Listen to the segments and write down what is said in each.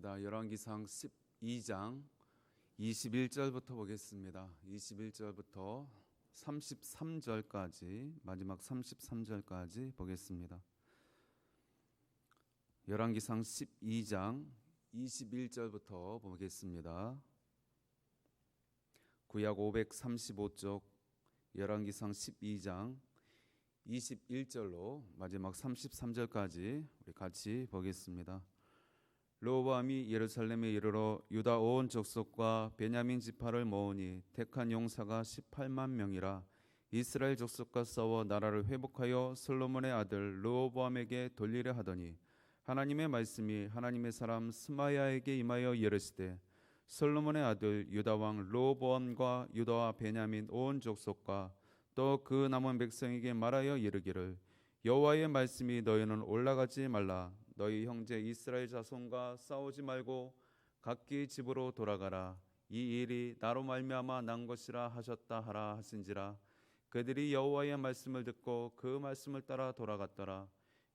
보겠습니다. 열왕기상 12장 21절부터 보겠습니다. 21절부터 33절까지 마지막 33절까지 보겠습니다. 열왕기상 12장 21절부터 보겠습니다. 구약 535쪽 열왕기상 12장 21절로 마지막 33절까지 우리 같이 보겠습니다. 르호보암이 예루살렘에 이르러 유다 온 족속과 베냐민 지파를 모으니 택한 용사가 18만 명이라 이스라엘 족속과 싸워 나라를 회복하여 솔로몬의 아들 르호보암에게 돌리려 하더니 하나님의 말씀이 하나님의 사람 스마야에게 임하여 이르시되 솔로몬의 아들 유다 왕 르호보암과 유다와 베냐민 온 족속과 또 그 남은 백성에게 말하여 이르기를 여호와의 말씀이 너희는 올라가지 말라 너희 형제 이스라엘 자손과 싸우지 말고 각기 집으로 돌아가라 이 일이 나로 말미암아 난 것이라 하셨다 하라 하신지라 그들이 여호와의 말씀을 듣고 그 말씀을 따라 돌아갔더라.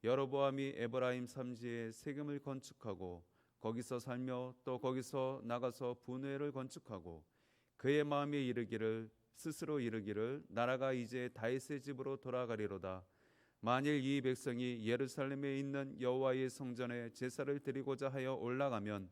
여로보암이 에브라임 삼지에 세겜을 건축하고 거기서 살며 또 거기서 나가서 분회를 건축하고 그의 마음에 이르기를 스스로 이르기를 나라가 이제 다윗의 집으로 돌아가리로다. 만일 이 백성이 예루살렘에 있는 여호와의 성전에 제사를 드리고자 하여 올라가면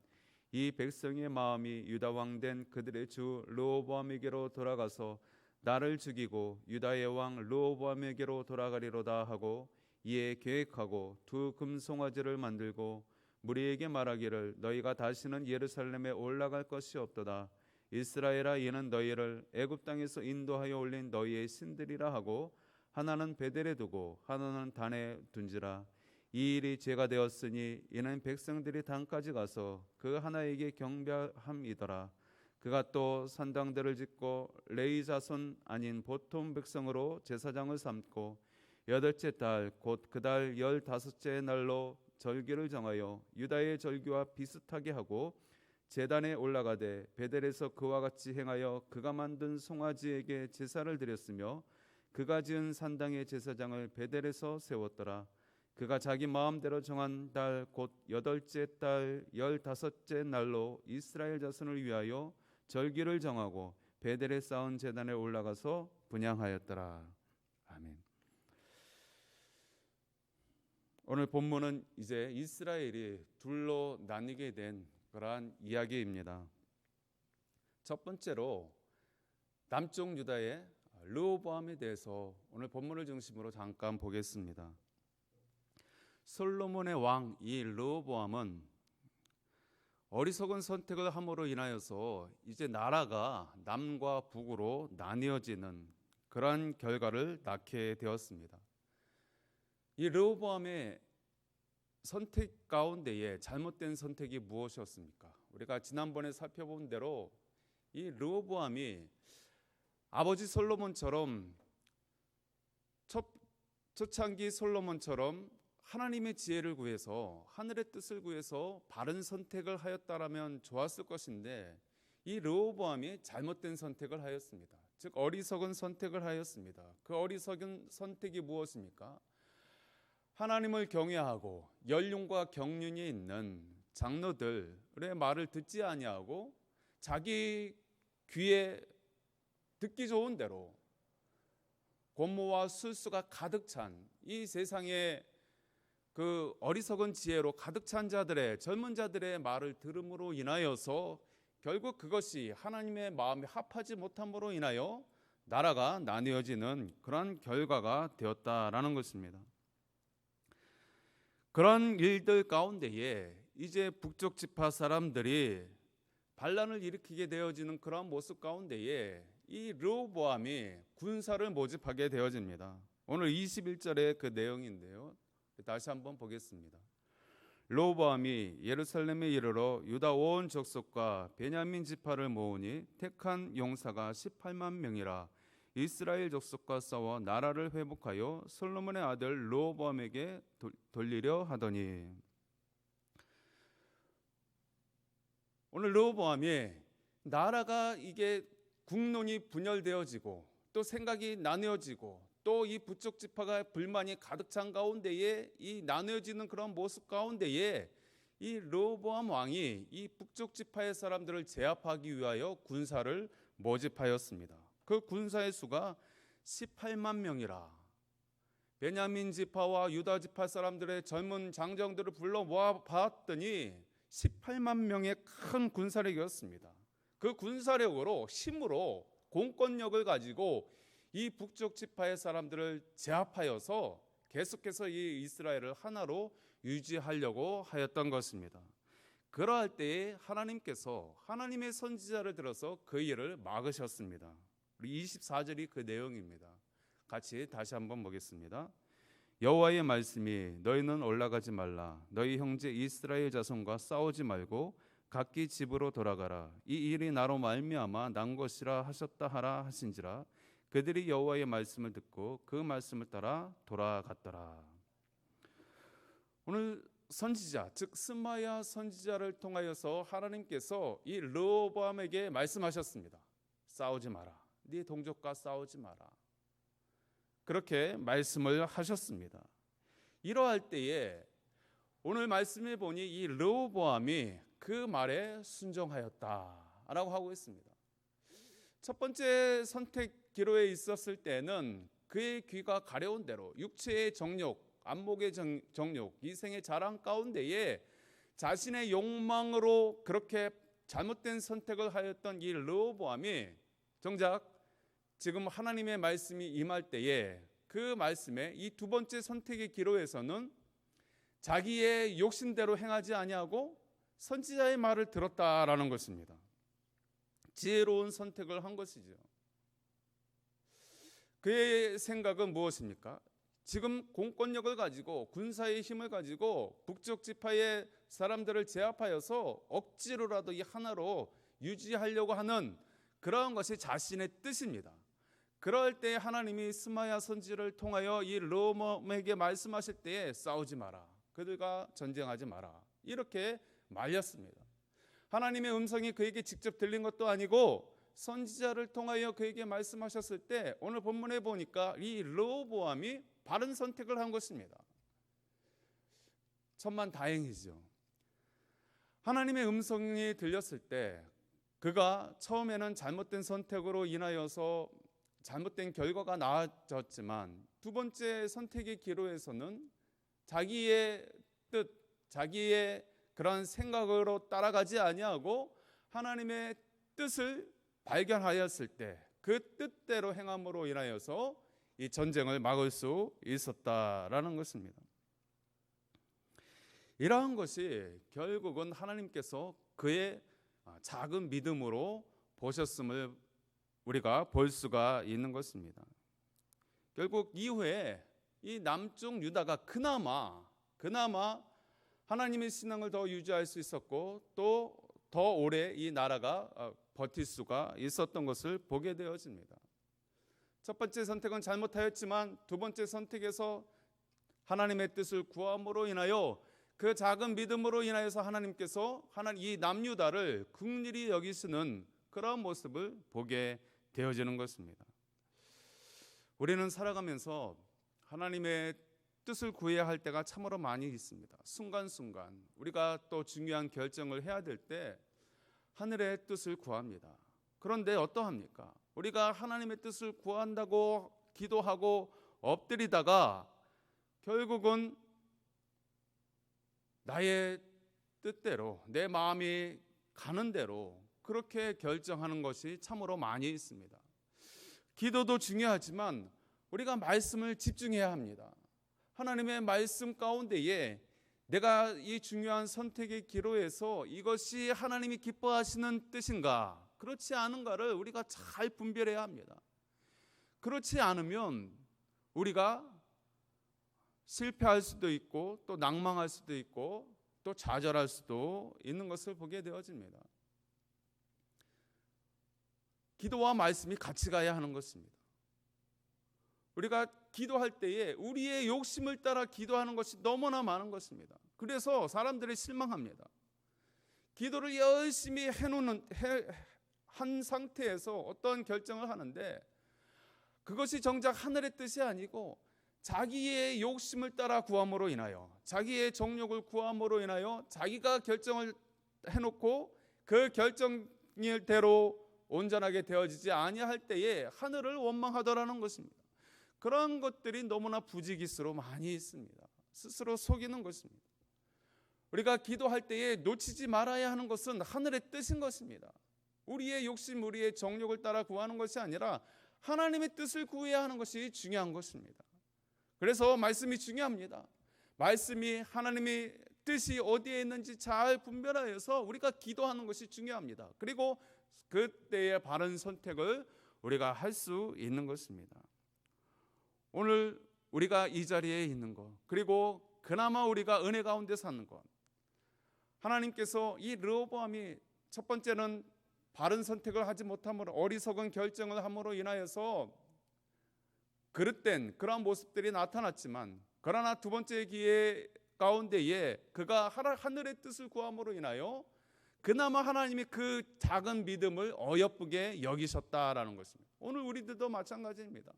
이 백성의 마음이 유다 왕 된 그들의 주 르호보암에게로 돌아가서 나를 죽이고 유다의 왕 르호보암에게로 돌아가리로다 하고 이에 계획하고 두 금송아지를 만들고 무리에게 말하기를 너희가 다시는 예루살렘에 올라갈 것이 없도다. 이스라엘아 이는 너희를 애굽 땅에서 인도하여 올린 너희의 신들이라 하고 하나는 베델에 두고 하나는 단에 둔지라. 이 일이 죄가 되었으니 이는 백성들이 단까지 가서 그 하나에게 경배함이더라. 그가 또 산당들을 짓고 레위 자손 아닌 보통 백성으로 제사장을 삼고 여덟째 달 곧 그 달 15째 날로 절기를 정하여 유다의 절기와 비슷하게 하고 제단에 올라가되 베델에서 그와 같이 행하여 그가 만든 송아지에게 제사를 드렸으며 그가 지은 산당의 제사장을 베델에서 세웠더라. 그가 자기 마음대로 정한 달 곧 8째 달 15째 날로 이스라엘 자손을 위하여 절기를 정하고 베델에 쌓은 제단에 올라가서 분향하였더라. 아멘. 오늘 본문은 이제 이스라엘이 둘로 나뉘게 된 그러한 이야기입니다. 첫 번째로 남쪽 유다의 르호보암에 대해서 오늘 본문을 중심으로 잠깐 보겠습니다. 솔로몬의 왕 이 르호보암은 어리석은 선택을 함으로 인하여서 이제 나라가 남과 북으로 나뉘어지는 그러한 결과를 낳게 되었습니다. 이 르호보암의 선택 가운데에 잘못된 선택이 무엇이었습니까? 우리가 지난번에 살펴본 대로 이 르호보암이 아버지 솔로몬처럼 초창기 솔로몬처럼 하나님의 지혜를 구해서 하늘의 뜻을 구해서 바른 선택을 하였다라면 좋았을 것인데 이 르호보암이 잘못된 선택을 하였습니다. 즉 어리석은 선택을 하였습니다. 그 어리석은 선택이 무엇입니까? 하나님을 경외하고 연륜과 경륜이 있는 장로들의 말을 듣지 아니하고 자기 귀에 듣기 좋은 대로 권모와 술수가 가득 찬 이 세상에 그 어리석은 지혜로 가득 찬 자들의 젊은 자들의 말을 들음으로 인하여서 결국 그것이 하나님의 마음에 합하지 못함으로 인하여 나라가 나뉘어지는 그런 결과가 되었다라는 것입니다. 그런 일들 가운데에 이제 북쪽 지파 사람들이 반란을 일으키게 되어지는 그런 모습 가운데에 이 르호보암이 군사를 모집하게 되어집니다. 오늘 21절의 그 내용인데요. 다시 한번 보겠습니다. 르호보암이 예루살렘에 이르러 유다 온 족속과 베냐민 지파를 모으니 택한 용사가 18만 명이라 이스라엘 족속과 싸워 나라를 회복하여 솔로몬의 아들 르호보암에게 돌리려 하더니 오늘 르호보암이 나라가 이게 국론이 분열되어지고 또 생각이 나뉘어지고 또 이 북쪽 지파가 불만이 가득 찬 가운데에 이 나뉘어지는 그런 모습 가운데에 이 르호보암 왕이 이 북쪽 지파의 사람들을 제압하기 위하여 군사를 모집하였습니다. 그 군사의 수가 18만 명이라. 베냐민 지파와 유다 지파 사람들의 젊은 장정들을 불러 모아 봤더니 18만 명의 큰 군사력이었습니다. 그 군사력으로 힘으로 공권력을 가지고 이 북쪽 지파의 사람들을 제압하여서 계속해서 이 이스라엘을 하나로 유지하려고 하였던 것입니다. 그러할 때에 하나님께서 하나님의 선지자를 들어서 그 일을 막으셨습니다. 우리 24절이 그 내용입니다. 같이 다시 한번 보겠습니다. 여호와의 말씀이 너희는 올라가지 말라. 너희 형제 이스라엘 자손과 싸우지 말고 각기 집으로 돌아가라. 이 일이 나로 말미암아 난 것이라 하셨다 하라 하신지라. 그들이 여호와의 말씀을 듣고 그 말씀을 따라 돌아갔더라. 오늘 선지자 즉 스마야 선지자를 통하여서 하나님께서 이 르호보암에게 말씀하셨습니다. 싸우지 마라. 네 동족과 싸우지 마라. 그렇게 말씀을 하셨습니다. 이러할 때에 오늘 말씀해 보니 이 르호보암이 그 말에 순종하였다라고 하고 있습니다. 첫 번째 선택 기로에 있었을 때는 그의 귀가 가려운 대로 육체의 정욕, 안목의 정욕, 이생의 자랑 가운데에 자신의 욕망으로 그렇게 잘못된 선택을 하였던 이 르호보암이 정작 지금 하나님의 말씀이 임할 때에 그 말씀에 이 두 번째 선택의 기로에서는 자기의 욕심대로 행하지 아니하고 선지자의 말을 들었다라는 것입니다. 지혜로운 선택을 한 것이죠. 그의 생각은 무엇입니까? 지금 공권력을 가지고 군사의 힘을 가지고 북쪽 지파의 사람들을 제압하여서 억지로라도 이 하나로 유지하려고 하는 그러한 것이 자신의 뜻입니다. 그럴 때 하나님이 스마야 선지를 통하여 이 르호보암에게 말씀하실 때에 싸우지 마라. 그들과 전쟁하지 마라. 이렇게 말렸습니다. 하나님의 음성이 그에게 직접 들린 것도 아니고 선지자를 통하여 그에게 말씀하셨을 때 오늘 본문에 보니까 이 르호보암이 바른 선택을 한 것입니다. 천만다행이죠. 하나님의 음성이 들렸을 때 그가 처음에는 잘못된 선택으로 인하여서 잘못된 결과가 나아졌지만 두 번째 선택의 기로에서는 자기의 뜻, 자기의 그런 생각으로 따라가지 아니하고 하나님의 뜻을 발견하였을 때 그 뜻대로 행함으로 인하여서 이 전쟁을 막을 수 있었다라는 것입니다. 이러한 것이 결국은 하나님께서 그의 작은 믿음으로 보셨음을 우리가 볼 수가 있는 것입니다. 결국 이후에 이 남쪽 유다가 그나마 하나님의 신앙을 더 유지할 수 있었고 또 더 오래 이 나라가 버틸 수가 있었던 것을 보게 되어집니다. 첫 번째 선택은 잘못하였지만 두 번째 선택에서 하나님의 뜻을 구함으로 인하여 그 작은 믿음으로 인하여서 하나님께서 이 남유다를 긍휼히 여기시는 그런 모습을 보게 되어지는 것입니다. 우리는 살아가면서 하나님의 뜻을 구해야 할 때가 참으로 많이 있습니다. 순간순간 우리가 또 중요한 결정을 해야 될 때 하늘의 뜻을 구합니다. 그런데 어떠합니까? 우리가 하나님의 뜻을 구한다고 기도하고 엎드리다가 결국은 나의 뜻대로 내 마음이 가는 대로 그렇게 결정하는 것이 참으로 많이 있습니다. 기도도 중요하지만 우리가 말씀을 집중해야 합니다. 하나님의 말씀 가운데에 내가 이 중요한 선택의 기로에서 이것이 하나님이 기뻐하시는 뜻인가 그렇지 않은가를 우리가 잘 분별해야 합니다. 그렇지 않으면 우리가 실패할 수도 있고 또 낭망할 수도 있고 또 좌절할 수도 있는 것을 보게 되어집니다. 기도와 말씀이 같이 가야 하는 것입니다. 우리가 기도할 때에 우리의 욕심을 따라 기도하는 것이 너무나 많은 것입니다. 그래서 사람들이 실망합니다. 기도를 열심히 한 상태에서 어떤 결정을 하는데 그것이 정작 하늘의 뜻이 아니고 자기의 욕심을 따라 구함으로 인하여, 자기의 정욕을 구함으로 인하여 자기가 결정을 해놓고 그 결정대로 온전하게 되어지지 아니할 때에 하늘을 원망하더라는 것입니다. 그런 것들이 너무나 부지기수로 많이 있습니다. 스스로 속이는 것입니다. 우리가 기도할 때에 놓치지 말아야 하는 것은 하늘의 뜻인 것입니다. 우리의 욕심, 우리의 정욕을 따라 구하는 것이 아니라 하나님의 뜻을 구해야 하는 것이 중요한 것입니다. 그래서 말씀이 중요합니다. 말씀이 하나님의 뜻이 어디에 있는지 잘 분별하여서 우리가 기도하는 것이 중요합니다. 그리고 그때의 바른 선택을 우리가 할 수 있는 것입니다. 오늘 우리가 이 자리에 있는 것, 그리고 그나마 우리가 은혜 가운데 사는 것, 하나님께서 이 르호보암이 첫 번째는 바른 선택을 하지 못함으로, 어리석은 결정을 함으로 인하여서 그릇된 그러한 모습들이 나타났지만, 그러나 두 번째 기회 가운데에 그가 하늘의 뜻을 구함으로 인하여 그나마 하나님이 그 작은 믿음을 어여쁘게 여기셨다라는 것입니다. 오늘 우리들도 마찬가지입니다.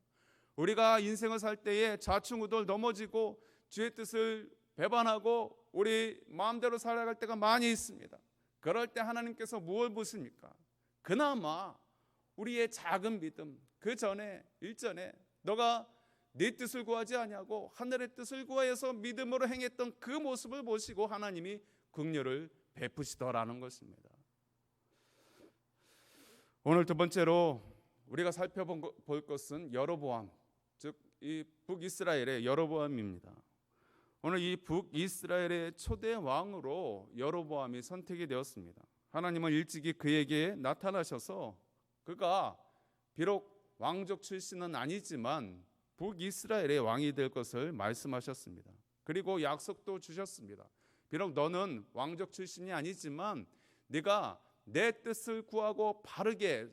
우리가 인생을 살 때에 좌충우돌 넘어지고 주의 뜻을 배반하고 우리 마음대로 살아갈 때가 많이 있습니다. 그럴 때 하나님께서 무엇을 보십니까? 그나마 우리의 작은 믿음, 그 전에 일전에 너가 네 뜻을 구하지 아니하고 하늘의 뜻을 구하여서 믿음으로 행했던 그 모습을 보시고 하나님이 긍휼을 베푸시더라는 것입니다. 오늘 두 번째로 우리가 살펴볼 것은 여로보암, 즉 이 북이스라엘의 여로보암입니다. 오늘 이 북이스라엘의 초대 왕으로 여로보암이 선택이 되었습니다. 하나님은 일찍이 그에게 나타나셔서 그가 비록 왕족 출신은 아니지만 북이스라엘의 왕이 될 것을 말씀하셨습니다. 그리고 약속도 주셨습니다. 비록 너는 왕족 출신이 아니지만 네가 내 뜻을 구하고 바르게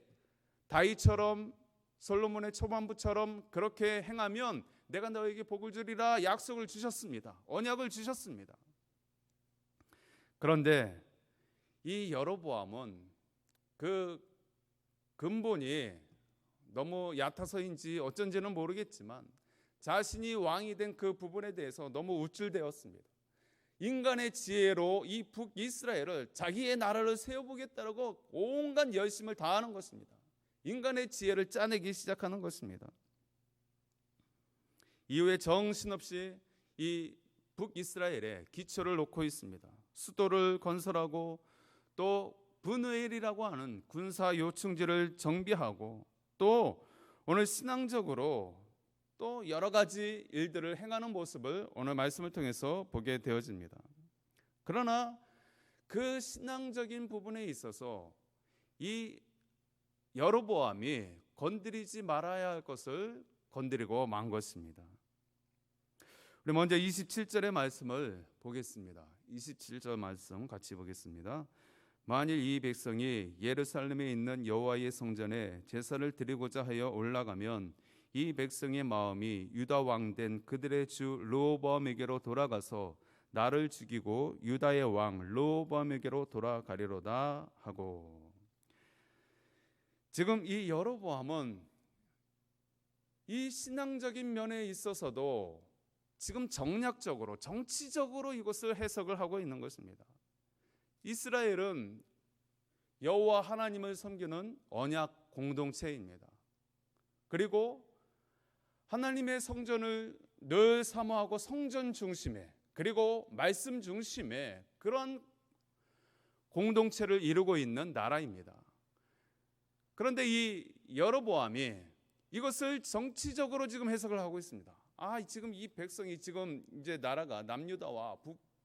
다윗처럼 솔로몬의 초반부처럼 그렇게 행하면 내가 너에게 복을 주리라 약속을 주셨습니다. 언약을 주셨습니다. 그런데 이 여로보암은 그 근본이 너무 얕아서인지 어쩐지는 모르겠지만 자신이 왕이 된 그 부분에 대해서 너무 우쭐대었습니다. 인간의 지혜로 이 북이스라엘을 자기의 나라를 세워보겠다고 온갖 열심을 다하는 것입니다. 인간의 지혜를 짜내기 시작하는 것입니다. 이후에 정신없이 이 북이스라엘에 기초를 놓고 있습니다. 수도를 건설하고 또 브누엘이라고 하는 군사 요충지를 정비하고 또 오늘 신앙적으로 또 여러 가지 일들을 행하는 모습을 오늘 말씀을 통해서 보게 되어집니다. 그러나 그 신앙적인 부분에 있어서 이 여로보암이 건드리지 말아야 할 것을 건드리고 만 것입니다. 우리 먼저 27절의 말씀을 보겠습니다. 27절 말씀 같이 보겠습니다. 만일 이 백성이 예루살렘에 있는 여호와의 성전에 제사를 드리고자 하여 올라가면 이 백성의 마음이 유다 왕 된 그들의 주 르호보암에게로 돌아가서 나를 죽이고 유다의 왕 르호보암에게로 돌아가리로다 하고. 지금 이 여로보암은 이 신앙적인 면에 있어서도 지금 정략적으로 정치적으로 이것을 해석을 하고 있는 것입니다. 이스라엘은 여호와 하나님을 섬기는 언약 공동체입니다. 그리고 하나님의 성전을 늘 사모하고 성전 중심에 그리고 말씀 중심에 그런 공동체를 이루고 있는 나라입니다. 그런데 이 여로보암이 이것을 정치적으로 지금 해석을 하고 있습니다. 지금 이 백성이 지금 이제 나라가 남유다와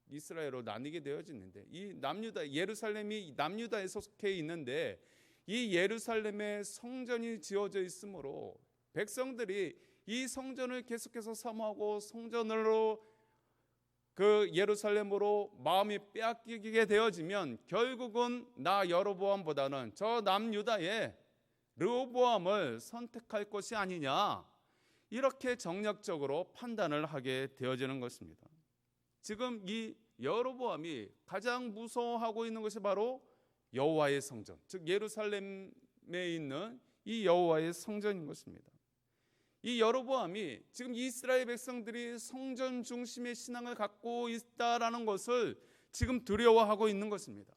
북이스라엘로 나뉘게 되어지는데 이 남유다 예루살렘이 남유다에 속해 있는데 이 예루살렘에 성전이 지어져 있으므로 백성들이 이 성전을 계속해서 사모하고 성전으로 그 예루살렘으로 마음이 빼앗기게 되어지면 결국은 나 여로보암보다는 저 남유다의 르호보암을 선택할 것이 아니냐, 이렇게 정략적으로 판단을 하게 되어지는 것입니다. 지금 이 여로보암이 가장 무서워하고 있는 것이 바로 여호와의 성전, 즉 예루살렘에 있는 이 여호와의 성전인 것입니다. 이 여로보암이 지금 이스라엘 백성들이 성전 중심의 신앙을 갖고 있다라는 것을 지금 두려워하고 있는 것입니다.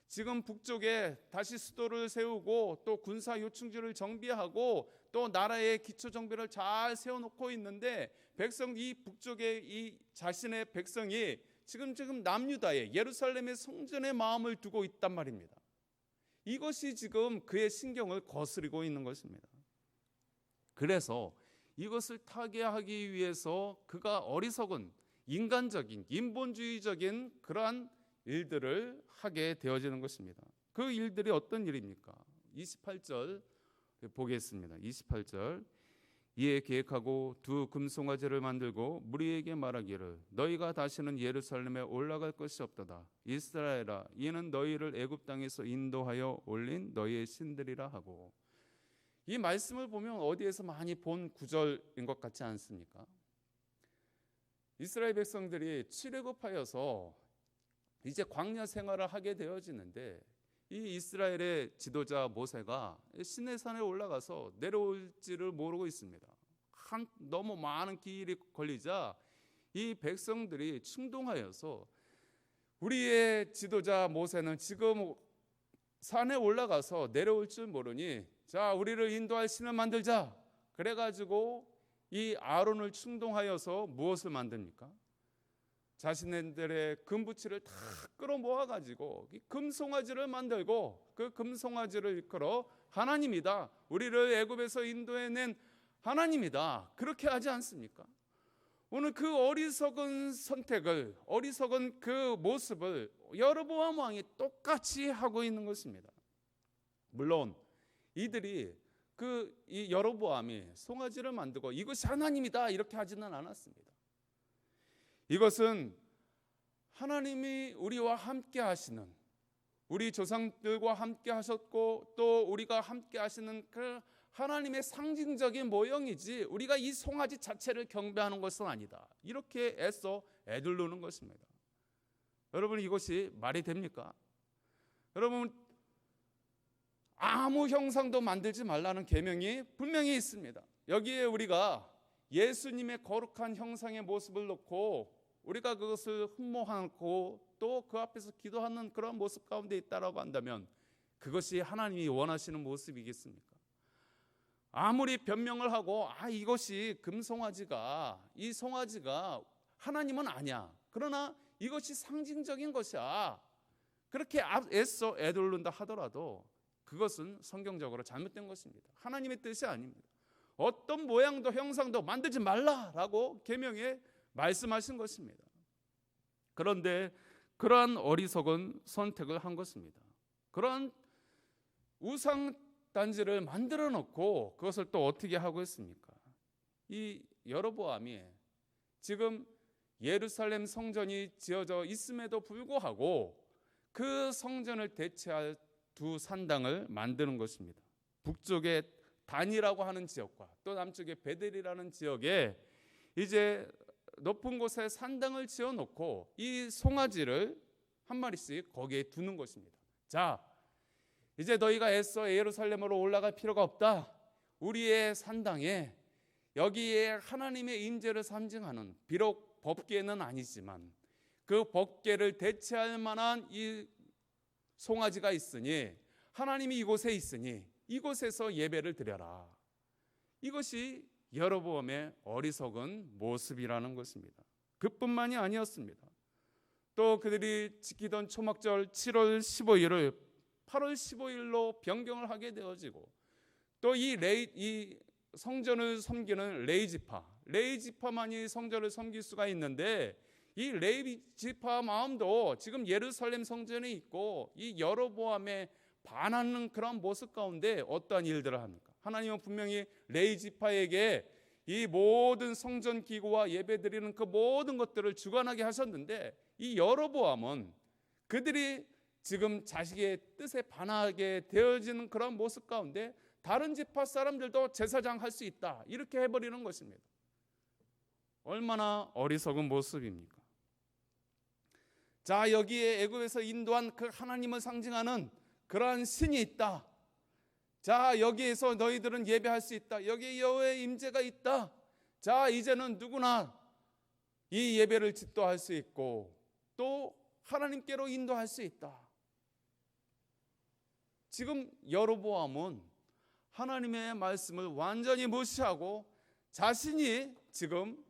지금 북쪽에 다시 수도를 세우고 또 군사 요충지를 정비하고 또 나라의 기초 정비를 잘 세워놓고 있는데 이 북쪽의 이 자신의 백성이 지금 남유다의 예루살렘의 성전에 마음을 두고 있단 말입니다. 이것이 지금 그의 신경을 거스리고 있는 것입니다. 그래서 이것을 타개하기 위해서 그가 어리석은 인간적인 인본주의적인 그러한 일들을 하게 되어지는 것입니다. 그 일들이 어떤 일입니까? 28절 보겠습니다. 28절 이에 계획하고 두 금송아지를 만들고 무리에게 말하기를 너희가 다시는 예루살렘에 올라갈 것이 없도다. 이스라엘아 이는 너희를 애굽 땅에서 인도하여 올린 너희의 신들이라 하고. 이 말씀을 보면 어디에서 많이 본 구절인 것 같지 않습니까? 이스라엘 백성들이 출애굽하여서 이제 광야 생활을 하게 되어지는데 이 이스라엘의 지도자 모세가 시내산에 올라가서 내려올지를 모르고 있습니다. 너무 많은 길이 걸리자 이 백성들이 충동하여서 우리의 지도자 모세는 지금 산에 올라가서 내려올 줄 모르니 자 우리를 인도할 신을 만들자. 그래가지고 이 아론을 충동하여서 무엇을 만듭니까? 자신들의 금부치를 다 끌어모아가지고 금송아지를 만들고 그 금송아지를 일컬어 하나님이다. 우리를 애굽에서 인도해낸 하나님이다. 그렇게 하지 않습니까? 오늘 그 어리석은 선택을 어리석은 그 모습을 여로보암 왕이 똑같이 하고 있는 것입니다. 물론 이들이 이 여로보암이 송아지를 만들고 이것이 하나님이다 이렇게 하지는 않았습니다. 이것은 하나님이 우리와 함께 하시는 우리 조상들과 함께 하셨고 또 우리가 함께 하시는 그 하나님의 상징적인 모형이지 우리가 이 송아지 자체를 경배하는 것은 아니다. 이렇게 애써 애들르는 것입니다. 여러분 이것이 말이 됩니까? 여러분 아무 형상도 만들지 말라는 계명이 분명히 있습니다. 여기에 우리가 예수님의 거룩한 형상의 모습을 놓고 우리가 그것을 흠모하고 또 그 앞에서 기도하는 그런 모습 가운데 있다라고 한다면 그것이 하나님이 원하시는 모습이겠습니까? 아무리 변명을 하고 이것이 금송아지가 이 송아지가 하나님은 아니야. 그러나 이것이 상징적인 것이야. 그렇게 애써 애돌른다 하더라도 그것은 성경적으로 잘못된 것입니다. 하나님의 뜻이 아닙니다. 어떤 모양도 형상도 만들지 말라라고 계명에 말씀하신 것입니다. 그런데 그러한 어리석은 선택을 한 것입니다. 그러한 우상 단지를 만들어 놓고 그것을 또 어떻게 하고 있습니까? 이 여로보암이 지금 예루살렘 성전이 지어져 있음에도 불구하고 그 성전을 대체할 두 산당을 만드는 것입니다. 북쪽에 단이라고 하는 지역과 또 남쪽에 베델이라는 지역에 이제 높은 곳에 산당을 지어놓고 이 송아지를 한 마리씩 거기에 두는 것입니다. 자, 이제 너희가 애써 예루살렘으로 올라갈 필요가 없다. 우리의 산당에 여기에 하나님의 임재를 상징하는 비록 법궤는 아니지만 그 법궤를 대체할 만한 이 송아지가 있으니 하나님이 이곳에 있으니 이곳에서 예배를 드려라. 이것이 여로보암의 어리석은 모습이라는 것입니다. 그뿐만이 아니었습니다. 또 그들이 지키던 초막절 7월 15일을 8월 15일로 변경을 하게 되어지고 또 이 성전을 섬기는 레이지파만이 성전을 섬길 수가 있는데 이 레이지파 마음도 지금 예루살렘 성전에 있고 이 여로보암에 반하는 그런 모습 가운데 어떠한 일들을 합니까? 하나님은 분명히 레이지파에게 이 모든 성전 기구와 예배드리는 그 모든 것들을 주관하게 하셨는데 이 여로보암은 그들이 지금 자식의 뜻에 반하게 되어지는 그런 모습 가운데 다른 지파 사람들도 제사장 할 수 있다 이렇게 해버리는 것입니다. 얼마나 어리석은 모습입니까? 자, 여기에 애굽에서 인도한 그 하나님을 상징하는 그러한 신이 있다. 자, 여기에서 너희들은 예배할 수 있다. 여기 여호와의 임재가 있다. 자, 이제는 누구나 이 예배를 집도할 수 있고 또 하나님께로 인도할 수 있다. 지금 여로보암은 하나님의 말씀을 완전히 무시하고 자신이 지금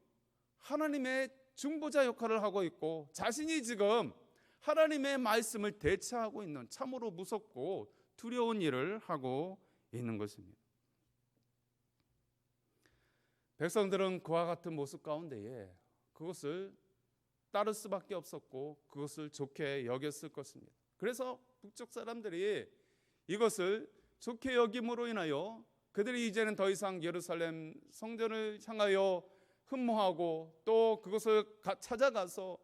하나님의 중보자 역할을 하고 있고 자신이 지금 하나님의 말씀을 대체하고 있는 참으로 무섭고 두려운 일을 하고 있는 것입니다. 백성들은 그와 같은 모습 가운데에 그것을 따를 수밖에 없었고 그것을 좋게 여겼을 것입니다. 그래서 북쪽 사람들이 이것을 좋게 여김으로 인하여 그들이 이제는 더 이상 예루살렘 성전을 향하여 흠모하고 또 그것을 찾아가서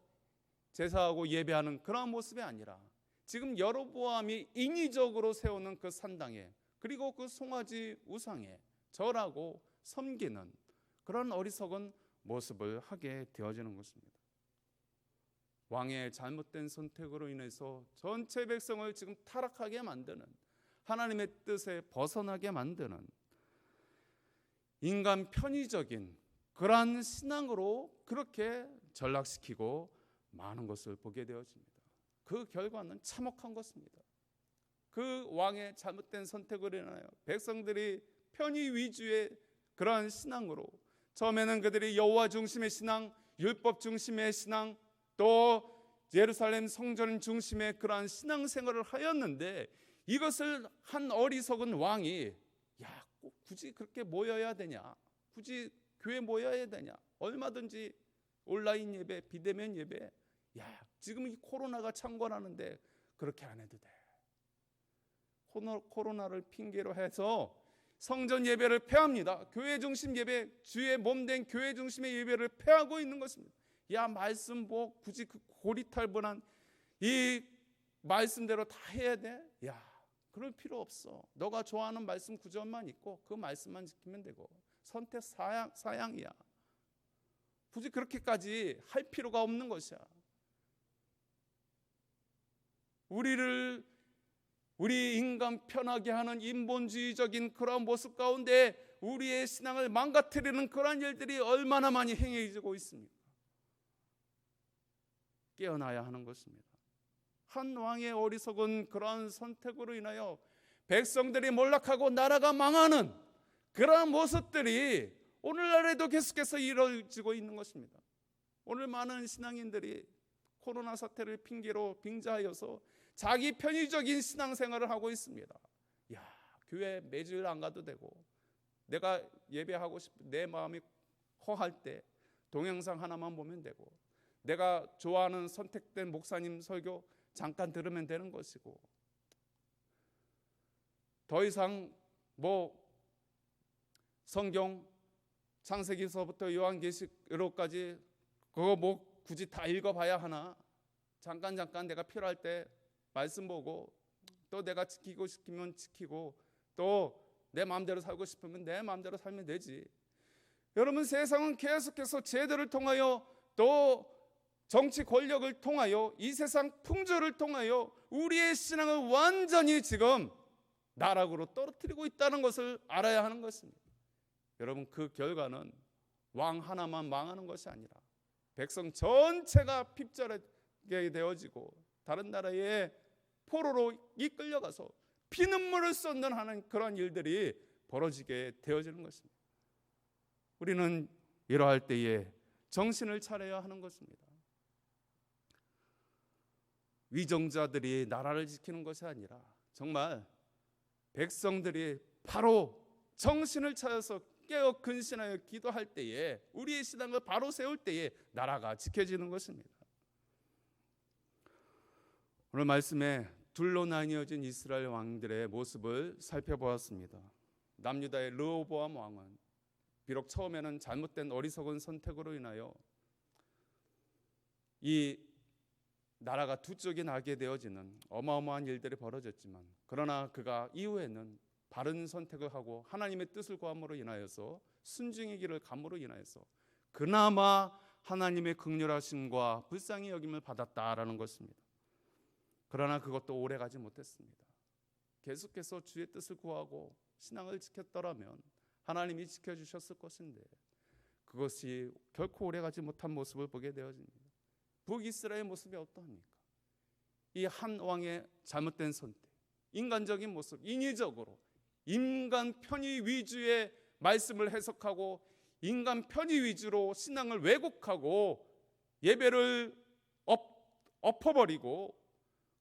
제사하고 예배하는 그런 모습이 아니라 지금 여로보암이 인위적으로 세우는 그 산당에 그리고 그 송아지 우상에 절하고 섬기는 그런 어리석은 모습을 하게 되어지는 것입니다. 왕의 잘못된 선택으로 인해서 전체 백성을 지금 타락하게 만드는 하나님의 뜻에 벗어나게 만드는 인간 편의적인 그러한 신앙으로 그렇게 전락시키고 많은 것을 보게 되어집니다. 그 결과는 참혹한 것입니다. 그 왕의 잘못된 선택으로 인하여 백성들이 편의 위주의 그러한 신앙으로 처음에는 그들이 여호와 중심의 신앙, 율법 중심의 신앙, 또 예루살렘 성전 중심의 그러한 신앙생활을 하였는데 이것을 한 어리석은 왕이 꼭 굳이 그렇게 모여야 되냐? 굳이 교회 모여야 되냐? 얼마든지 온라인 예배, 비대면 예배. 지금 이 코로나가 창궐하는데 그렇게 안 해도 돼. 코로나를 핑계로 해서 성전 예배를 폐합니다. 교회 중심 예배, 주의 몸된 교회 중심의 예배를 폐하고 있는 것입니다. 말씀 굳이 그 고리탈분한 이 말씀대로 다 해야 돼? 그럴 필요 없어. 너가 좋아하는 말씀 구절만 있고 그 말씀만 지키면 되고 선택 사양이야. 굳이 그렇게까지 할 필요가 없는 것이야. 우리 인간 편하게 하는 인본주의적인 그런 모습 가운데 우리의 신앙을 망가뜨리는 그런 일들이 얼마나 많이 행해지고 있습니까? 깨어나야 하는 것입니다. 한 왕의 어리석은 그런 선택으로 인하여 백성들이 몰락하고 나라가 망하는 그러한 모습들이 오늘날에도 계속해서 이루어지고 있는 것입니다. 오늘 많은 신앙인들이 코로나 사태를 핑계로 빙자하여서 자기 편의적인 신앙생활을 하고 있습니다. 교회 매주일 안 가도 되고 내가 예배하고 싶은 내 마음이 허할 때 동영상 하나만 보면 되고 내가 좋아하는 선택된 목사님 설교 잠깐 들으면 되는 것이고 더 이상 성경 창세기서부터 요한계시록까지 그거 굳이 다 읽어봐야 하나? 잠깐 내가 필요할 때 말씀 보고 또 내가 지키고 싶으면 지키고 또 내 마음대로 살고 싶으면 내 마음대로 살면 되지. 여러분, 세상은 계속해서 제도를 통하여 또 정치 권력을 통하여 이 세상 풍조를 통하여 우리의 신앙을 완전히 지금 나락으로 떨어뜨리고 있다는 것을 알아야 하는 것입니다. 여러분, 그 결과는 왕 하나만 망하는 것이 아니라 백성 전체가 핍절하게 되어지고 다른 나라의 포로로 이끌려가서 피눈물을 쏟는 그런 일들이 벌어지게 되어지는 것입니다. 우리는 이러할 때에 정신을 차려야 하는 것입니다. 위정자들이 나라를 지키는 것이 아니라 정말 백성들이 바로 정신을 차려서 깨어 근신하여 기도할 때에 우리의 신앙을 바로 세울 때에 나라가 지켜지는 것입니다. 오늘 말씀에 둘로 나뉘어진 이스라엘 왕들의 모습을 살펴보았습니다. 남유다의 르호보암 왕은 비록 처음에는 잘못된 어리석은 선택으로 인하여 이 나라가 두 쪽이 나게 되어지는 어마어마한 일들이 벌어졌지만 그러나 그가 이후에는 바른 선택을 하고 하나님의 뜻을 구함으로 인하여서 순종의 길을 감으로 인하여서 그나마 하나님의 긍휼하심과 불쌍히 여김을 받았다라는 것입니다. 그러나 그것도 오래가지 못했습니다. 계속해서 주의 뜻을 구하고 신앙을 지켰더라면 하나님이 지켜주셨을 것인데 그것이 결코 오래가지 못한 모습을 보게 되어집니다. 북이스라엘의 모습이 어떠합니까? 이 한 왕의 잘못된 선택, 인간적인 모습, 인위적으로 인간 편의 위주의 말씀을 해석하고 인간 편의 위주로 신앙을 왜곡하고 예배를 엎어버리고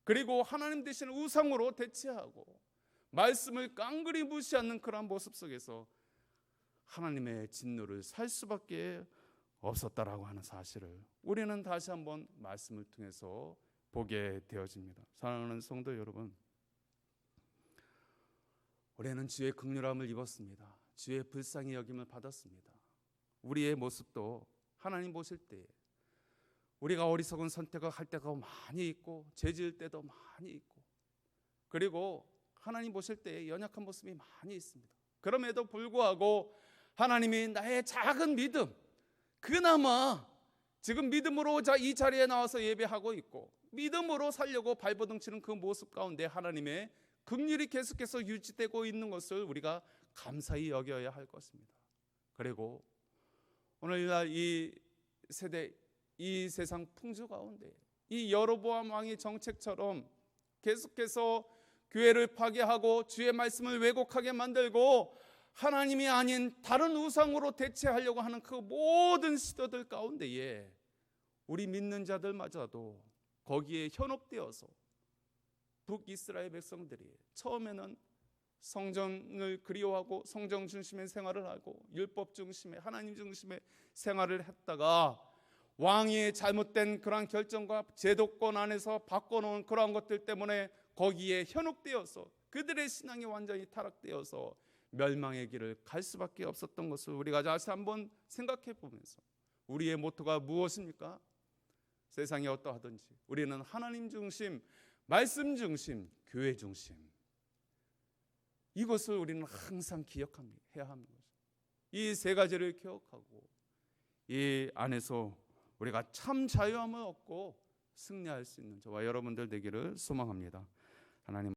그리고 하나님 대신 우상으로 대체하고 말씀을 깡그리 무시하는 그러한 모습 속에서 하나님의 진노를 살 수밖에 없었다라고 하는 사실을 우리는 다시 한번 말씀을 통해서 보게 되어집니다. 사랑하는 성도 여러분, 우리는 주의 긍휼함을 입었습니다. 주의 불쌍히 여김을 받았습니다. 우리의 모습도 하나님 보실 때 우리가 어리석은 선택을 할 때가 많이 있고 죄 지을 때도 많이 있고 그리고 하나님 보실 때 연약한 모습이 많이 있습니다. 그럼에도 불구하고 하나님이 나의 작은 믿음, 그나마 지금 믿음으로 이 자리에 나와서 예배하고 있고 믿음으로 살려고 발버둥 치는 그 모습 가운데 하나님의 긍휼이 계속해서 유지되고 있는 것을 우리가 감사히 여겨야 할 것입니다. 그리고 오늘날 이 세대, 이 세상 풍조 가운데 이 여로보암 왕의 정책처럼 계속해서 교회를 파괴하고 주의 말씀을 왜곡하게 만들고 하나님이 아닌 다른 우상으로 대체하려고 하는 그 모든 시도들 가운데에 우리 믿는 자들마저도 거기에 현혹되어서 북이스라엘 백성들이 처음에는 성전을 그리워하고 성전 중심의 생활을 하고 율법 중심의 하나님 중심의 생활을 했다가 왕의 잘못된 그러한 결정과 제도권 안에서 바꿔놓은 그러한 것들 때문에 거기에 현혹되어서 그들의 신앙이 완전히 타락되어서 멸망의 길을 갈 수밖에 없었던 것을 우리가 다시 한번 생각해 보면서 우리의 모토가 무엇입니까? 세상이 어떠하든지 우리는 하나님 중심, 말씀 중심, 교회 중심, 이것을 우리는 항상 기억해야 하는 거죠. 이 세 가지를 기억하고 이 안에서 우리가 참 자유함을 얻고 승리할 수 있는 저와 여러분들 되기를 소망합니다. 하나님